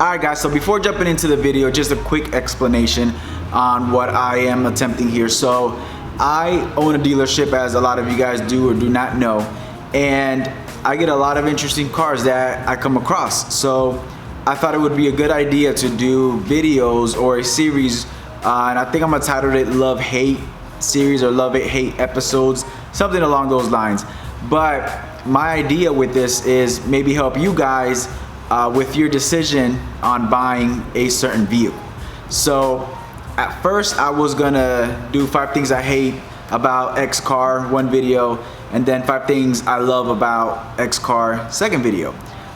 Alright guys, so before jumping into the video, just a quick explanation on what I am attempting here. So I own a dealership, as a lot of you guys do or do not know, and I get a lot of interesting cars that I come across. So I thought it would be a good idea to do videos or a series, and I think I'm gonna title it Love Hate series or Love It Hate episodes, something along those lines. But my idea with this is maybe help you guys with your decision on buying a certain vehicle. So at first I was gonna do 5 things I hate about X car, one video, and then 5 things I love about X car, second video.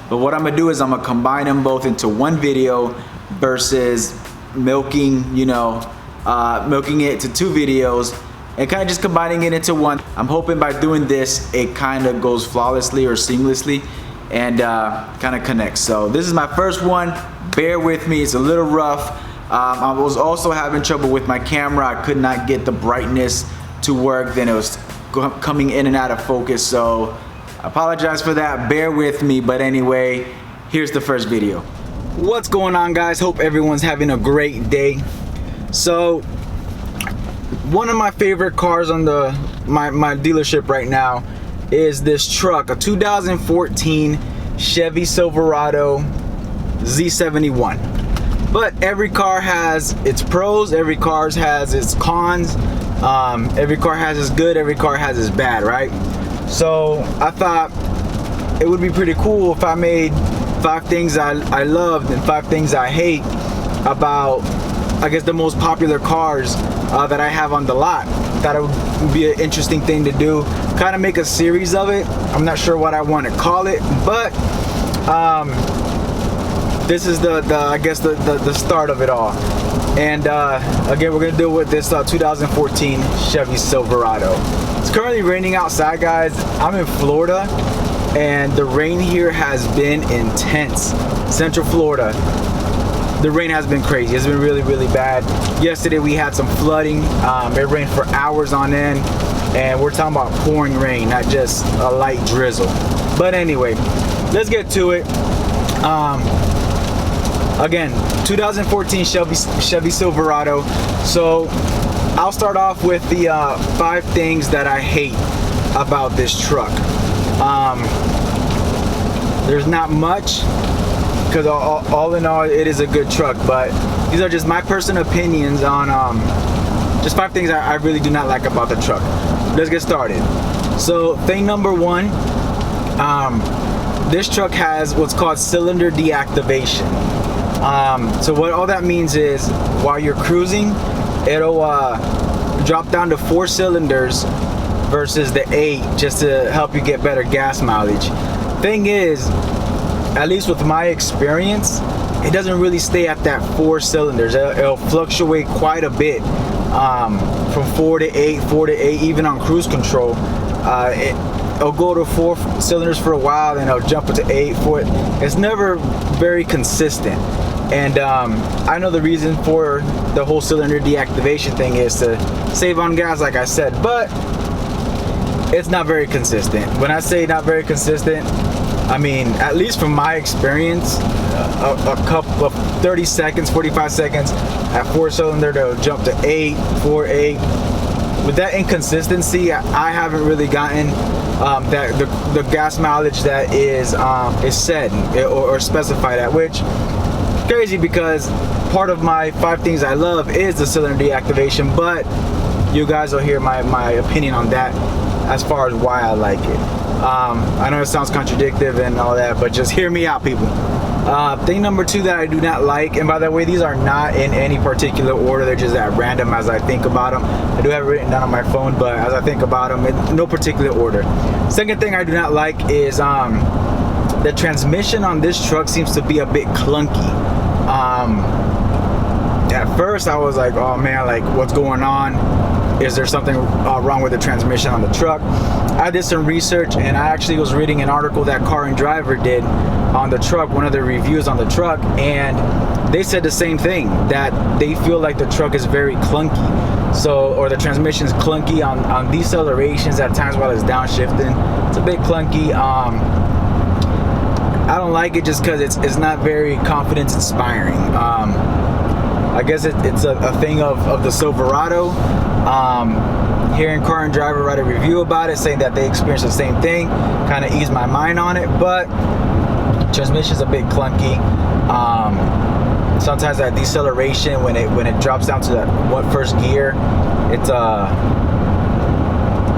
But what I'm gonna do is I'm gonna combine them both into one video versus milking, milking it to 2 videos and kind of just combining it into one. I'm hoping by doing this, it kind of goes flawlessly or seamlessly and kind of connects. So this is my first one. Bear with me, it's a little rough. I was also having trouble with my camera. I could not get the brightness to work. Then it was coming in and out of focus. So I apologize for that, bear with me. But anyway, here's the first video. What's going on, guys? Hope everyone's having a great day. So one of my favorite cars on my dealership right now is this truck, a 2014 Chevy Silverado Z71. But every car has its pros, every car has its cons, every car has its good, every car has its bad, right? So I thought it would be pretty cool if I made 5 things I loved and 5 things I hate about, I guess, the most popular cars that I have on the lot. Thought it would be an interesting thing to do, kind of make a series of it. I'm not sure what I want to call it, but this is I guess the start of it all. And again, we're gonna deal with this 2014 Chevy Silverado. It's currently raining outside, guys. I'm in Florida and the rain here has been intense. Central Florida, the rain has been crazy. It's been really, really bad. Yesterday we had some flooding. It rained for hours on end, and we're talking about pouring rain, not just a light drizzle. But anyway, let's get to it. Again, 2014 Chevy Silverado. So I'll start off with the 5 things that I hate about this truck. There's not much, because all in all, it is a good truck, but these are just my personal opinions on just 5 things I really do not like about the truck. Let's get started. So thing number 1, this truck has what's called cylinder deactivation. So what all that means is, while you're cruising, it'll drop down to 4 cylinders versus the 8, just to help you get better gas mileage. Thing is, at least with my experience, it doesn't really stay at that 4 cylinders. It'll fluctuate quite a bit, from 4 to 8, even on cruise control. It'll go to 4 cylinders for a while, then it'll jump into 8, 4. It's never very consistent. And I know the reason for the whole cylinder deactivation thing is to save on gas, like I said, but it's not very consistent. When I say not very consistent, I mean, at least from my experience, a couple of 30 seconds, 45 seconds at 4 cylinder, they'll jump to 8, 4, 8. With that inconsistency, I haven't really gotten that the gas mileage that is said or specified at, which is crazy, because part of my 5 things I love is the cylinder deactivation. But you guys will hear my opinion on that as far as why I like it. I know it sounds contradictory and all that, but just hear me out, people. Thing number 2 that I do not like, and by the way, these are not in any particular order, they're just at random as I think about them. I do have it written down on my phone, but as I think about them, in no particular order. Second thing I do not like is the transmission on this truck seems to be a bit clunky. At first I was like, oh man, like, what's going on? Is there something wrong with the transmission on the truck? I did some research, and I actually was reading an article that Car and Driver did on the truck, one of the reviews on the truck, and they said the same thing, that they feel like the truck is very clunky. So, or the transmission is clunky on decelerations at times while it's downshifting. It's a bit clunky. I don't like it just because it's not very confidence inspiring. I guess it's a thing of the Silverado. Hearing Car and Driver write a review about it, saying that they experienced the same thing, kind of eased my mind on it. But transmission's a bit clunky. Sometimes that deceleration when it drops down to that first gear, it's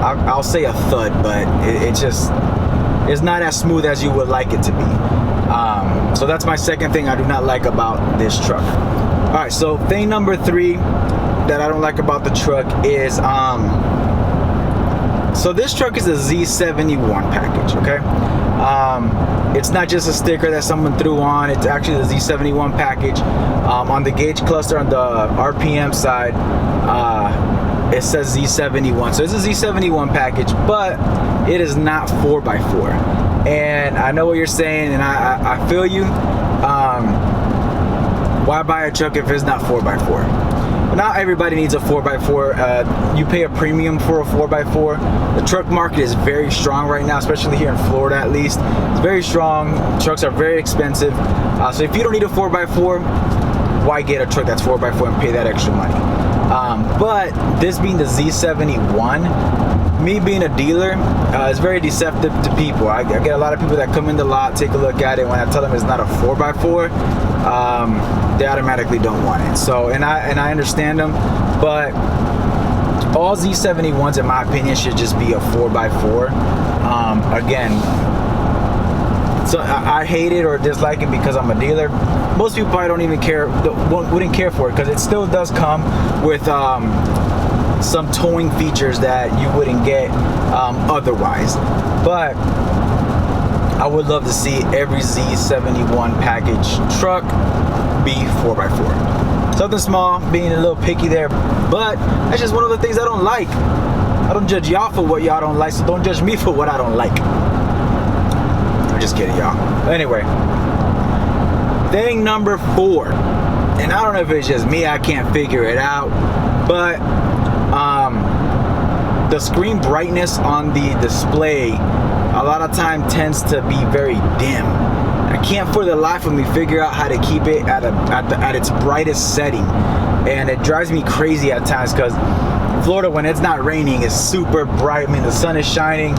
I'll say a thud, but it's not as smooth as you would like it to be. So that's my second thing I do not like about this truck. All right, so thing number 3 that I don't like about the truck is so this truck is a Z71 package, okay? It's not just a sticker that someone threw on, it's actually the Z71 package. On the gauge cluster on the RPM side, it says Z71. So it's a Z71 package, but it is not 4x4. And I know what you're saying, and I feel you. Why buy a truck if it's not 4x4? Not everybody needs a 4x4. You pay a premium for a 4x4. The truck market is very strong right now, especially here in Florida at least. It's very strong. Trucks are very expensive. So if you don't need a 4x4, why get a truck that's 4x4 and pay that extra money? But this being the Z71, me being a dealer, is very deceptive to people. I get a lot of people that come in the lot, take a look at it. When I tell them it's not a 4x4, they automatically don't want it. So, and I understand them, but all Z71s, in my opinion, should just be a 4x4. Again, so I hate it or dislike it because I'm a dealer. Most people probably don't even care, wouldn't care for it, because it still does come with some towing features that you wouldn't get otherwise. But I would love to see every Z71 package truck be 4x4. Something small, being a little picky there, but that's just one of the things I don't like. I don't judge y'all for what y'all don't like, so don't judge me for what I don't like. I'm just kidding, y'all. Anyway, thing number 4, and I don't know if it's just me, I can't figure it out, but the screen brightness on the display a lot of time tends to be very dim. I can't for the life of me figure out how to keep it at its brightest setting, and it drives me crazy at times because Florida, when it's not raining, is super bright. I mean, the sun is shining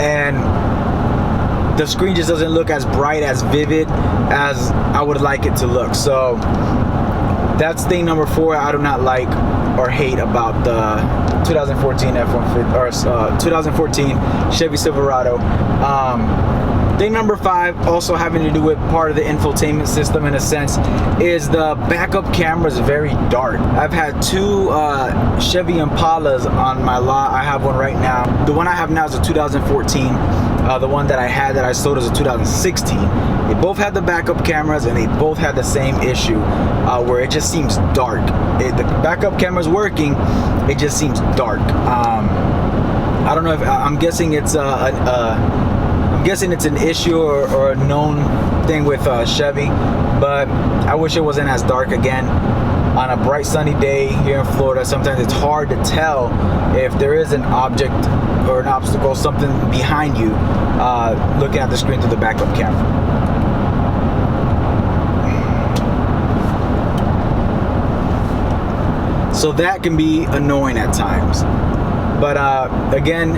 and the screen just doesn't look as bright, as vivid as I would like it to look. So that's thing number 4 I do not like or hate about the 2014 F-150 or 2014 Chevy Silverado. Thing number 5, also having to do with part of the infotainment system in a sense, is the backup camera is very dark. I've had 2 Chevy Impalas on my lot. I have one right now. The one I have now is a 2014. The one that I had that I sold is a 2016. They both had the backup cameras and they both had the same issue where it just seems dark. The backup camera's working, it just seems dark. I don't know if I'm guessing it's an issue or a known thing with Chevy, but I wish it wasn't as dark. Again, on a bright sunny day here in Florida, sometimes it's hard to tell if there is an object or an obstacle, something behind you, looking at the screen through the backup camera. So that can be annoying at times. But again,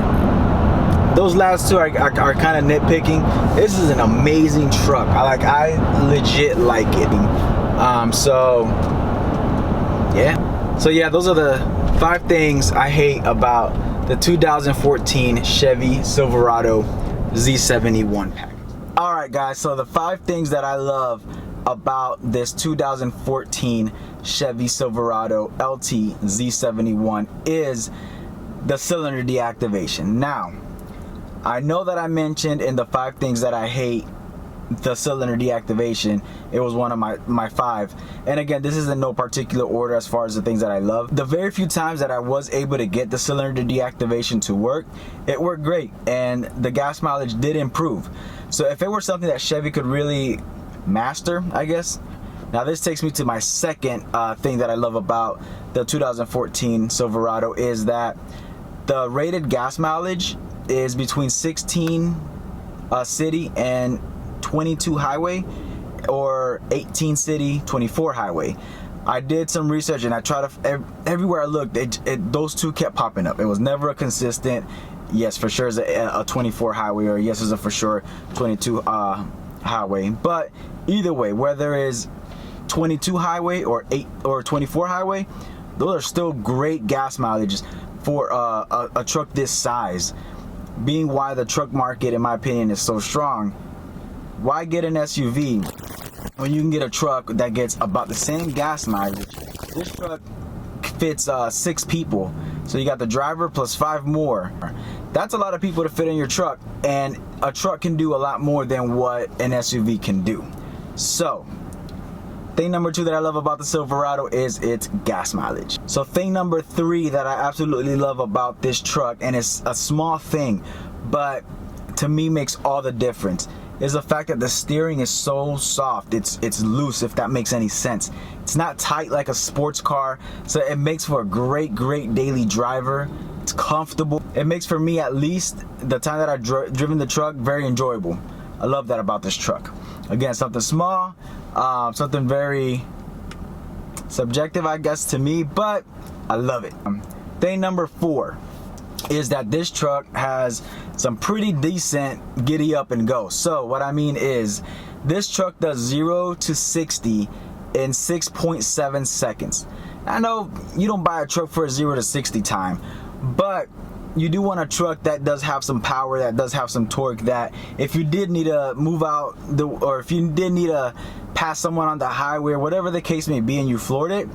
those last 2 are kind of nitpicking. This is an amazing truck. I legit like it. So yeah, those are the 5 things I hate about the 2014 Chevy Silverado Z71 package. All right, guys. So the 5 things that I love about this 2014 Chevy Silverado LT Z71 is the cylinder deactivation. Now, I know that I mentioned in the 5 things that I hate the cylinder deactivation. It was one of my 5. And again, this is in no particular order as far as the things that I love. The very few times that I was able to get the cylinder deactivation to work, it worked great and the gas mileage did improve. So if it were something that Chevy could really master, I guess. Now this takes me to my second thing that I love about the 2014 Silverado is that the rated gas mileage is between 16 city and 22 highway or 18 city, 24 highway. I did some research and I tried to, everywhere I looked, those two kept popping up. It was never a consistent, yes, for sure is a 24 highway, or yes, is a for sure 22 highway. But either way, whether it's 22 highway or 24 highway, those are still great gas mileages for a truck this size. Being why the truck market, in my opinion, is so strong, why get an SUV when you can get a truck that gets about the same gas mileage? This truck fits 6 people, so you got the driver plus 5 more. That's a lot of people to fit in your truck, and a truck can do a lot more than what an SUV can do. So thing number 2 that I love about the Silverado is its gas mileage. So thing number 3 that I absolutely love about this truck, and it's a small thing, but to me makes all the difference, is the fact that the steering is so soft. It's loose, if that makes any sense. It's not tight like a sports car, so it makes for a great daily driver. It's comfortable. It makes, for me at least, the time that I've driven the truck, very enjoyable. I love that about this truck. Again, something small, something very subjective, I guess, to me, but I love it. Thing number 4 is that this truck has some pretty decent giddy up and go. So what I mean is, this truck does 0 to 60 in 6.7 seconds. I know you don't buy a truck for a 0 to 60 time, but you do want a truck that does have some power, that does have some torque, that if you did need to move out or if you did need to pass someone on the highway or whatever the case may be and you floored it,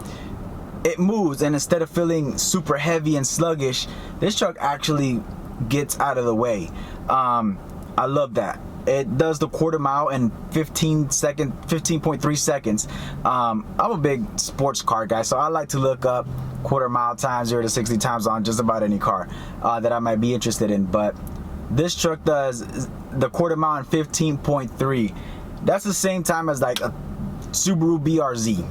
it moves, and instead of feeling super heavy and sluggish, this truck actually gets out of the way. I love that. It does the quarter mile in 15.3 seconds. I'm a big sports car guy, so I like to look up quarter mile times, 0 to 60 times on just about any car that I might be interested in. But this truck does the quarter mile in 15.3. That's the same time as like a Subaru BRZ.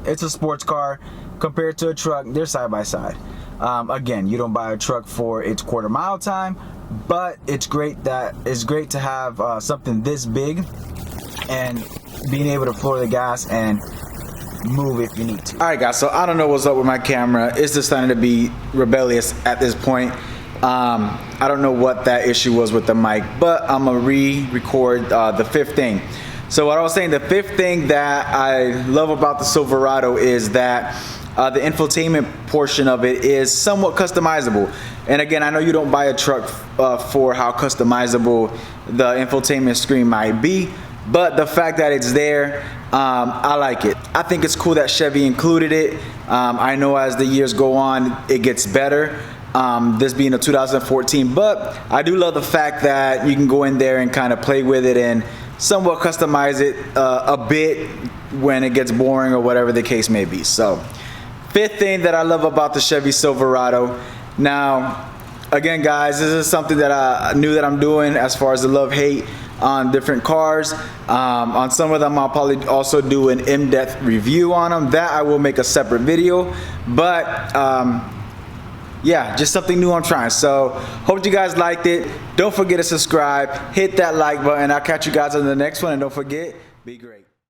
It's a sports car compared to a truck. They're side by side. Again, you don't buy a truck for its quarter mile time, but it's great to have something this big and being able to floor the gas and move if you need to. All right, guys, so I don't know what's up with my camera. It's just starting to be rebellious at this point. I don't know what that issue was with the mic, but I'm gonna re-record the 5th thing. So what I was saying, the 5th thing that I love about the Silverado is that the infotainment portion of it is somewhat customizable. And again, I know you don't buy a truck for how customizable the infotainment screen might be, but the fact that it's there, I like it. I think it's cool that Chevy included it. I know as the years go on, it gets better. This being a 2014, but I do love the fact that you can go in there and kind of play with it and somewhat customize it a bit when it gets boring or whatever the case may be. So 5th thing that I love about the Chevy Silverado. Now, again, guys, this is something that I knew that I'm doing as far as the love-hate on different cars. On some of them, I'll probably also do an in-depth review on them. That I will make a separate video. But yeah, just something new I'm trying. So hope you guys liked it. Don't forget to subscribe, hit that like button. I'll catch you guys on the next one, and don't forget, be great.